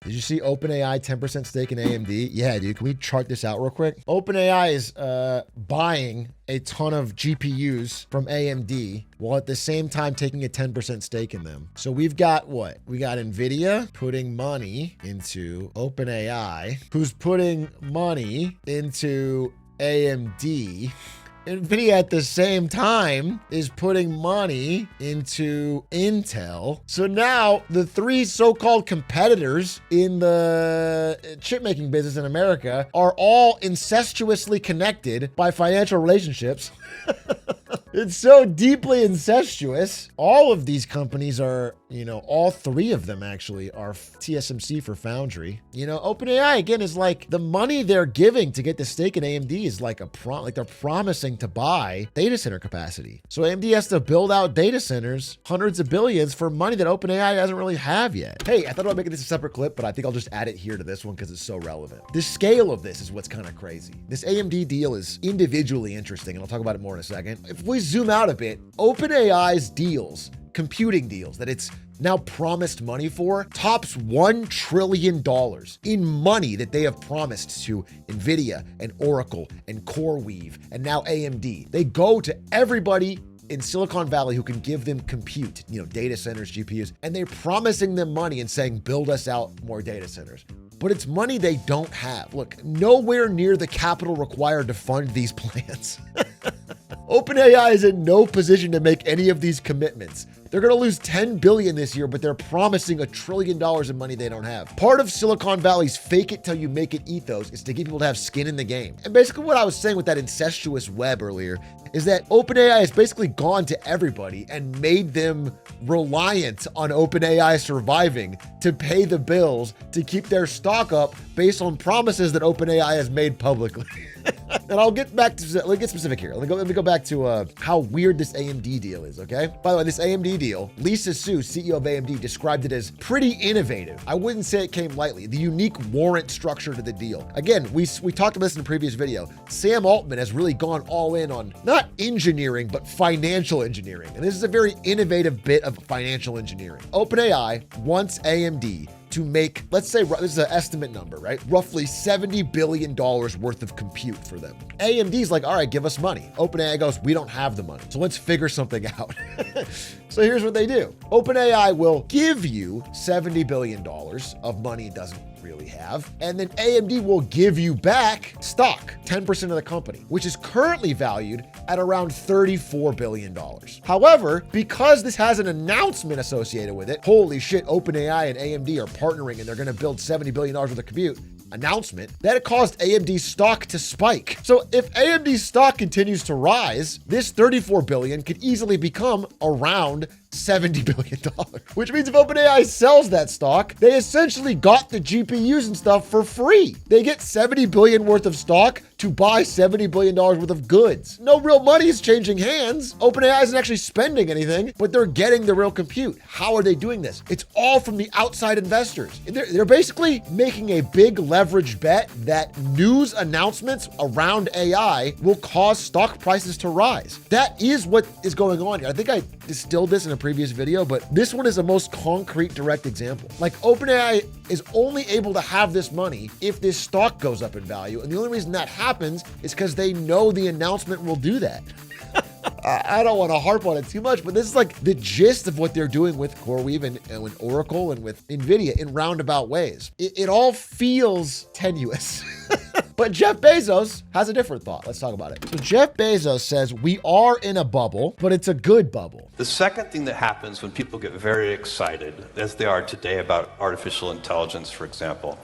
Did you see OpenAI 10% stake in AMD? Yeah, dude. Can we chart this out real quick? OpenAI is buying a ton of GPUs from AMD while at the same time taking a 10% stake in them. So we've got what? We got NVIDIA putting money into OpenAI, who's putting money into AMD. NVIDIA at the same time is putting money into Intel. So now the three so-called competitors in the chip making business in America are all incestuously connected by financial relationships. It's so deeply incestuous. All of these companies are, all three of them actually are TSMC for Foundry. OpenAI again is like the money they're giving to get the stake in AMD is like they're promising to buy data center capacity. So AMD has to build out data centers, hundreds of billions for money that OpenAI doesn't really have yet. Hey, I thought about making this a separate clip, but I think I'll just add it here to this one because it's so relevant. The scale of this is what's kind of crazy. This AMD deal is individually interesting, and I'll talk about it more in a second. If we zoom out a bit, OpenAI's deals, computing deals that it's now promised money for, tops $1 trillion in money that they have promised to NVIDIA and Oracle and CoreWeave and now AMD. They go to everybody in Silicon Valley who can give them compute, data centers, GPUs, and they're promising them money and saying, build us out more data centers. But it's money they don't have. Look, nowhere near the capital required to fund these plans. OpenAI is in no position to make any of these commitments. They're going to lose $10 billion this year, but they're promising $1 trillion in money they don't have. Part of Silicon Valley's fake it till you make it ethos is to get people to have skin in the game. And basically what I was saying with that incestuous web earlier is that OpenAI has basically gone to everybody and made them reliant on OpenAI surviving to pay the bills to keep their stock up based on promises that OpenAI has made publicly. And I'll get back to, let's get specific here. Let me go back to how weird this AMD deal is, okay? By the way, this AMD deal, Lisa Su, CEO of AMD, described it as pretty innovative. I wouldn't say it came lightly. The unique warrant structure to the deal. Again, we talked about this in a previous video. Sam Altman has really gone all in on not engineering, but financial engineering. And this is a very innovative bit of financial engineering. OpenAI wants AMD to make, let's say, this is an estimate number, right? Roughly $70 billion worth of compute for them. AMD's like, all right, give us money. OpenAI goes, we don't have the money. So let's figure something out. So here's what they do. OpenAI will give you $70 billion of money it doesn't really have. And then AMD will give you back stock, 10% of the company, which is currently valued at around $34 billion. However, because this has an announcement associated with it, holy shit, OpenAI and AMD are partnering and they're going to build $70 billion worth of compute, announcement, that it caused AMD's stock to spike. So if AMD's stock continues to rise, this $34 billion could easily become around $70 billion, which means if OpenAI sells that stock, they essentially got the GPUs and stuff for free. They get $70 billion worth of stock to buy $70 billion worth of goods. No real money is changing hands. OpenAI isn't actually spending anything, but they're getting the real compute. How are they doing this? It's all from the outside investors. They're basically making a big leveraged bet that news announcements around AI will cause stock prices to rise. That is what is going on here. I think I distilled this in a previous video, but this one is the most concrete, direct example. Like OpenAI is only able to have this money if this stock goes up in value. And the only reason that happens is because they know the announcement will do that. I don't want to harp on it too much, but this is like the gist of what they're doing with CoreWeave and with Oracle and with NVIDIA in roundabout ways. It all feels tenuous. But Jeff Bezos has a different thought. Let's talk about it. So Jeff Bezos says we are in a bubble, but it's a good bubble. The second thing that happens when people get very excited, as they are today about artificial intelligence, for example,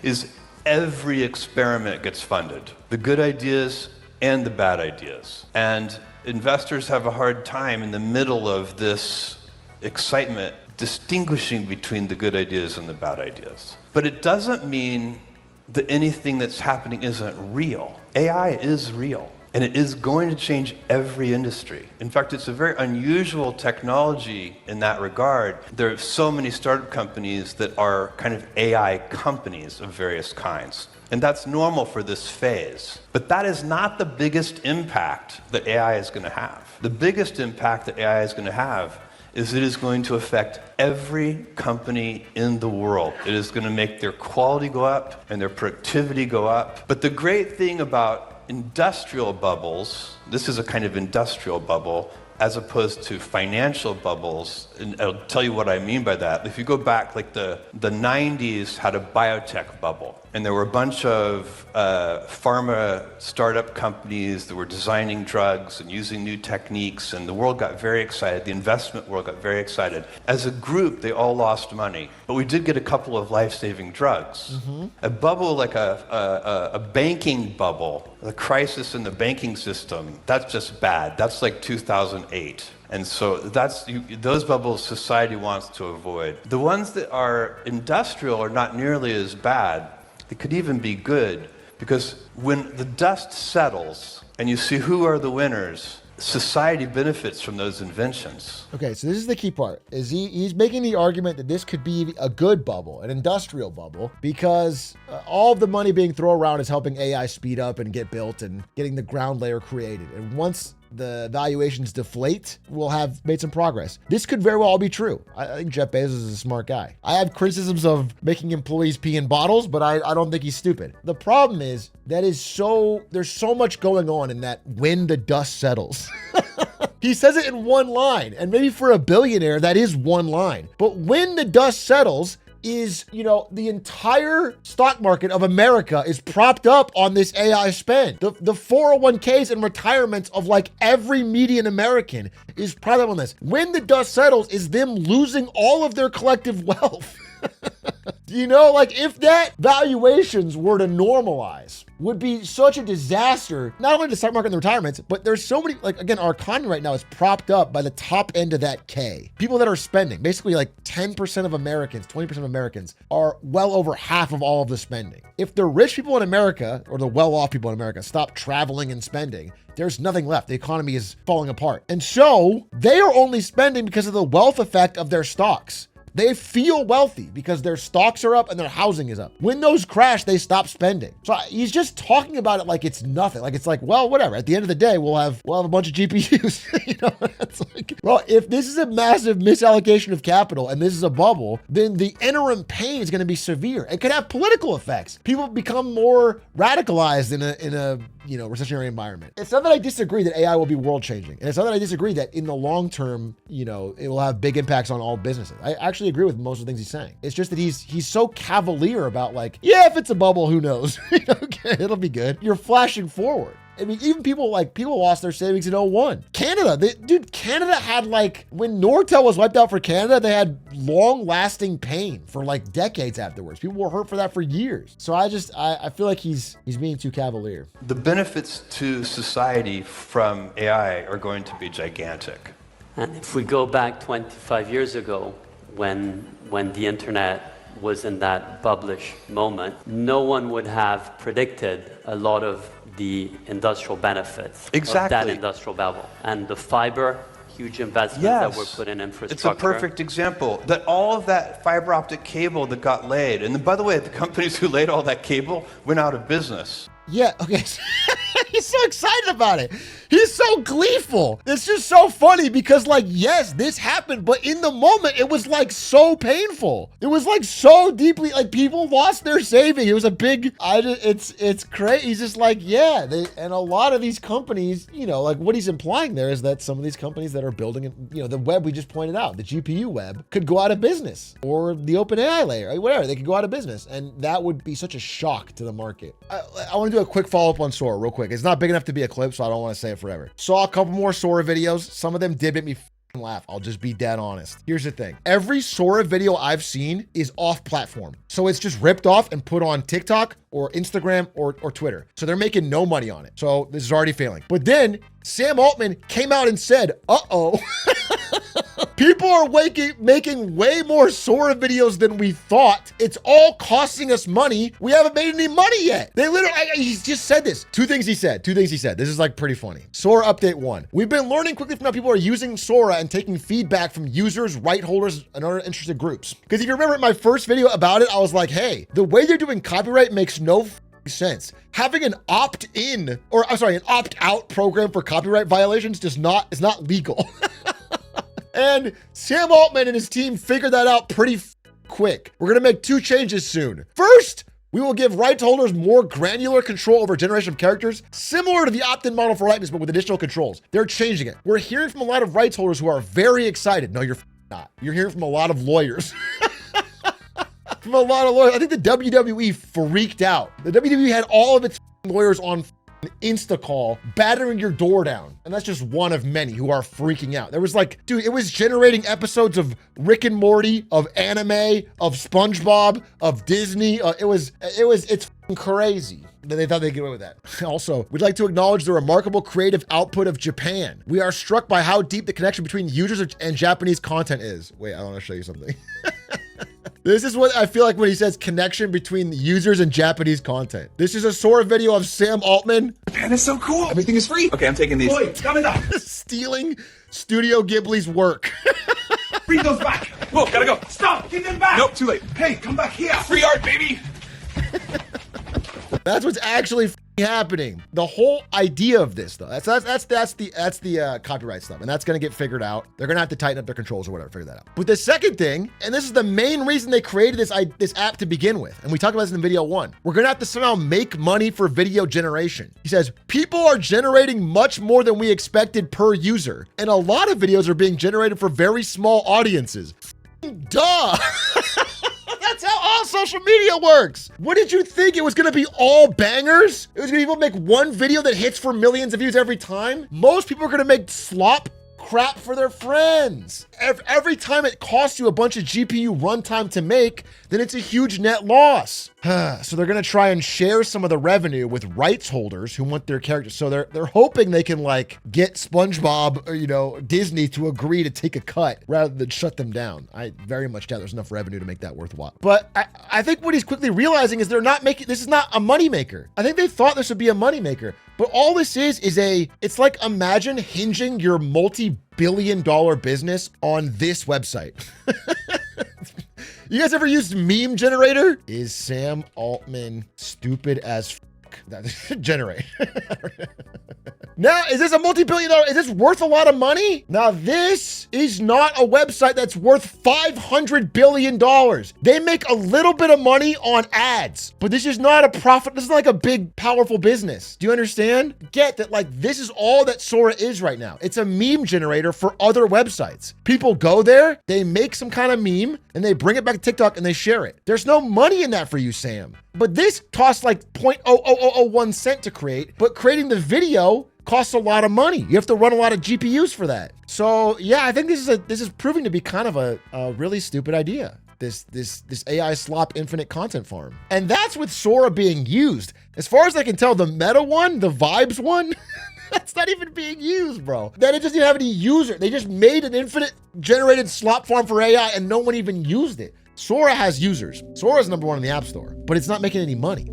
is every experiment gets funded. The good ideas and the bad ideas. And investors have a hard time in the middle of this excitement distinguishing between the good ideas and the bad ideas. But it doesn't mean that anything that's happening isn't real. AI is real, and it is going to change every industry. In fact, it's a very unusual technology in that regard. There are so many startup companies that are kind of AI companies of various kinds. And that's normal for this phase. But that is not the biggest impact that AI is going to have. The biggest impact that AI is going to have is it is going to affect every company in the world. It is going to make their quality go up and their productivity go up. But the great thing about industrial bubbles, this is a kind of industrial bubble, as opposed to financial bubbles, and I'll tell you what I mean by that. If you go back, like the 90s had a biotech bubble, and there were a bunch of pharma startup companies that were designing drugs and using new techniques, and the world got very excited. The investment world got very excited. As a group, they all lost money, but we did get a couple of life-saving drugs. A bubble like a banking bubble, the crisis in the banking system, that's just bad. That's like 2008. And so those bubbles society wants to avoid. The ones that are industrial are not nearly as bad. They could even be good, because when the dust settles and you see who are the winners, society benefits from those inventions. Okay, so this is the key part, is he's making the argument that this could be a good bubble, an industrial bubble, because all of the money being thrown around is helping AI speed up and get built and getting the ground layer created. And once the valuations deflate, we'll have made some progress. This could very well all be true. I think Jeff Bezos is a smart guy. I have criticisms of making employees pee in bottles, but I don't think he's stupid. The problem is there's so much going on in that when the dust settles. He says it in one line, and maybe for a billionaire, that is one line. But when the dust settles, is, the entire stock market of America is propped up on this AI spend. The 401ks and retirements of like every median American is propped up on this. When the dust settles is them losing all of their collective wealth. If that valuations were to normalize, would be such a disaster, not only to the stock market and the retirements, but there's so many, our economy right now is propped up by the top end of that K. People that are spending, basically 10% of Americans, 20% of Americans are well over half of all of the spending. If the rich people in America, or the well-off people in America, stop traveling and spending, there's nothing left. The economy is falling apart. And so they are only spending because of the wealth effect of their stocks. They feel wealthy because their stocks are up and their housing is up. When those crash, they stop spending. So he's just talking about it like it's nothing. Well, whatever. At the end of the day, we'll have a bunch of GPUs. If this is a massive misallocation of capital and this is a bubble, then the interim pain is going to be severe. It could have political effects. People become more radicalized in a recessionary environment. It's not that I disagree that AI will be world changing. And it's not that I disagree that in the long term, it will have big impacts on all businesses. I actually agree with most of the things he's saying. It's just that he's so cavalier about if it's a bubble, who knows? Okay, it'll be good. You're flashing forward. I mean, even people lost their savings in 2001. Canada, Canada had when Nortel was wiped out for Canada, they had long lasting pain for decades afterwards. People were hurt for that for years. So I feel like he's being too cavalier. The benefits to society from AI are going to be gigantic. And if we go back 25 years ago, when the internet was in that bubblish moment, no one would have predicted a lot of the industrial benefits of that industrial bubble. And the fiber, huge investments that were put in infrastructure. It's a perfect example that all of that fiber optic cable that got laid, and by the way, the companies who laid all that cable went out of business. Yeah, okay. He's so excited about it. He's so gleeful. It's just so funny because yes, this happened, but in the moment, it was so painful. It was so deeply, people lost their saving. It was a big, it's crazy. He's just and a lot of these companies, what he's implying there is that some of these companies that are building, the web we just pointed out, the GPU web could go out of business, or the OpenAI layer, whatever, they could go out of business. And that would be such a shock to the market. I want to do a quick follow-up on Sora real quick. It's not big enough to be a clip, so I don't want to say it forever. Saw a couple more Sora videos. Some of them did make me laugh. I'll just be dead honest. Here's the thing. Every Sora video I've seen is off platform. So it's just ripped off and put on TikTok or Instagram or Twitter. So they're making no money on it. So this is already failing. But then Sam Altman came out and said, uh-oh. People are making way more Sora videos than we thought. It's all costing us money. We haven't made any money yet. He just said this. Two things he said. This is pretty funny. Sora update 1. We've been learning quickly from how people are using Sora and taking feedback from users, right holders, and other interested groups. Because if you remember in my first video about it, I was like, hey, the way they're doing copyright makes no sense. Having an an opt-out program for copyright violations is not legal. And Sam Altman and his team figured that out pretty quick. We're gonna make 2 changes soon. First, we will give rights holders more granular control over generation of characters, similar to the opt-in model for likeness, but with additional controls. They're changing it. We're hearing from a lot of rights holders who are very excited. No, you're not. You're hearing from a lot of lawyers. From a lot of lawyers. I think the WWE freaked out. The WWE had all of its lawyers on Insta call, battering your door down. And that's just one of many who are freaking out. There was like, dude, it was generating episodes of Rick and Morty, of anime, of SpongeBob, of Disney. It's crazy. They thought they'd get away with that. Also, we'd like to acknowledge the remarkable creative output of Japan. We are struck by how deep the connection between users and Japanese content is. Wait, I want to show you something. This is what I feel like when he says connection between users and Japanese content. This is a Sora video of Sam Altman. Japan is so cool. Everything is free. Okay, I'm taking these. Oi, coming up. Stealing Studio Ghibli's work. Bring those back. Whoa, gotta go. Stop, give them back. Nope, too late. Hey, come back here. Free art, baby. That's what's actually happening. The whole idea of this, though, that's the copyright stuff, and that's gonna get figured out. They're gonna have to tighten up their controls or whatever, figure that out. But the second thing, and this is the main reason they created this app to begin with, and we talked about this in video 1. We're gonna have to somehow make money for video generation. He says, people are generating much more than we expected per user, and a lot of videos are being generated for very small audiences. Duh. That's how all social media works. What did you think? It was gonna be all bangers? It was gonna be people make one video that hits for millions of views every time? Most people are gonna make slop crap for their friends. Every time it costs you a bunch of GPU runtime to make, then it's a huge net loss. So they're gonna try and share some of the revenue with rights holders who want their characters. So they're hoping they can like get SpongeBob or Disney to agree to take a cut rather than shut them down. I very much doubt there's enough revenue to make that worthwhile. But I think what he's quickly realizing is this is not a moneymaker. I think they thought this would be a moneymaker, but all this is it's like imagine hinging your multi-billion-dollar business on this website. You guys ever used meme generator? Is Sam Altman stupid as generate? Now, is this a multi-billion-dollar? Is this worth a lot of money? Now, this is not a website that's worth $500 billion. They make a little bit of money on ads, but this is not a profit. This is like a big, powerful business. Do you understand? Get that, like, this is all that Sora is right now. It's a meme generator for other websites. People go there, they make some kind of meme, and they bring it back to TikTok and they share it. There's no money in that for you, Sam. But this costs like 0.00001 cent to create, but creating the video costs a lot of money. You have to run a lot of GPUs for that. So yeah, I think this is proving to be kind of a really stupid idea. This AI slop infinite content farm. And that's with Sora being used. As far as I can tell, the meta one, the vibes one, that's not even being used, bro. Then it doesn't even have any user. They just made an infinite generated slop farm for AI and no one even used it. Sora has users. Sora's #1 in the App Store, but it's not making any money.